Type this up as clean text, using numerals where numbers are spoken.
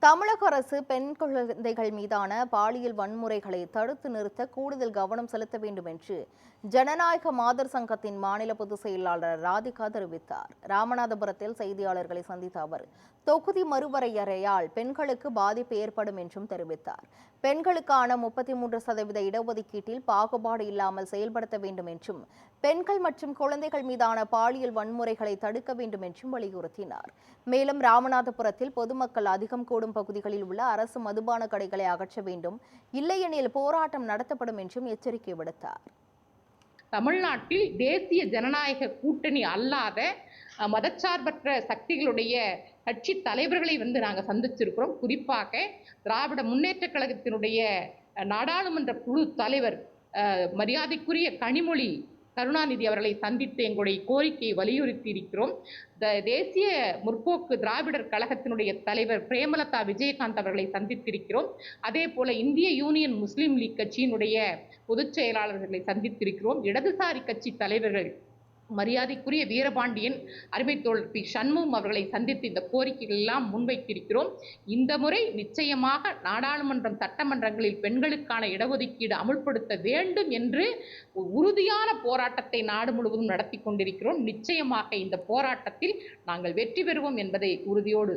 தமிழக அரசு பெண் குழந்தைகள் மீதான பாலியல் வன்முறைகளை தடுத்து நிறுத்த கூடுதல் கவனம் செலுத்த வேண்டும் என்று ஜனநாயக மாதர் சங்கத்தின் மாநில பொதுச் செயலாளர் ராதிகா தெரிவித்தார். ராமநாதபுரத்தில் செய்தியாளர்களை சந்தித்த அவர் தொகுதி மறுவரையறையால் பெண்களுக்கு பாதிப்பு ஏற்படும் என்றும் தெரிவித்தார். பெண்களுக்கான 33% இடஒதுக்கீட்டில் பாகுபாடு இல்லாமல் செயல்படுத்த வேண்டும் என்றும் பெண்கள் மற்றும் குழந்தைகள் மீதான பாலியல் வன்முறைகளை தடுக்க வேண்டும் என்றும் வலியுறுத்தினார். மேலும் ராமநாதபுரத்தில் பொதுமக்கள் அதிகம் கூடும் பகுதிகளில் உள்ள அரசு மதுபான கடைகளை அகற்ற வேண்டும், இல்லையெனில் போராட்டம் நடத்தப்படும் என்றும் எச்சரிக்கை விடுத்தார். தமிழ்நாட்டில் தேசிய ஜனநாயக கூட்டணி அல்லாத மதச்சார்பற்ற சக்திகளுடைய கட்சி தலைவர்களை நாங்கள் சந்திச்சிருக்கிறோம். குறிப்பாக திராவிட முன்னேற்ற கழகத்தினுடைய நாடாளுமன்ற குழு தலைவர் மரியாதைக்குரிய கனிமொழி கருணாநிதி அவர்களை சந்தித்து எங்களுடைய கோரிக்கையை வலியுறுத்தி இருக்கிறோம். தேசிய முற்போக்கு திராவிடர் கழகத்தினுடைய தலைவர் பிரேமலதா விஜயகாந்த் அவர்களை சந்தித்திருக்கிறோம். அதே போல இந்திய யூனியன் முஸ்லீம் லீக் கட்சியினுடைய பொதுச் செயலாளர்களை சந்தித்திருக்கிறோம். இடதுசாரி கட்சி தலைவர்கள் மரியாதைக்குரிய வீரபாண்டியன், அருமை தோழர் பி சண்முகம் அவர்களை சந்தித்து இந்த கோரிக்கைகள் எல்லாம் முன்வைத்திருக்கிறோம். இந்த முறை நிச்சயமாக நாடாளுமன்றம் சட்டமன்றங்களில் பெண்களுக்கான இடஒதுக்கீடு அமுல்படுத்த வேண்டும் என்று உறுதியான போராட்டத்தை நாடு முழுவதும் நடத்தி கொண்டிருக்கிறோம். நிச்சயமாக இந்த போராட்டத்தில் நாங்கள் வெற்றி பெறுவோம் என்பதை உறுதியோடு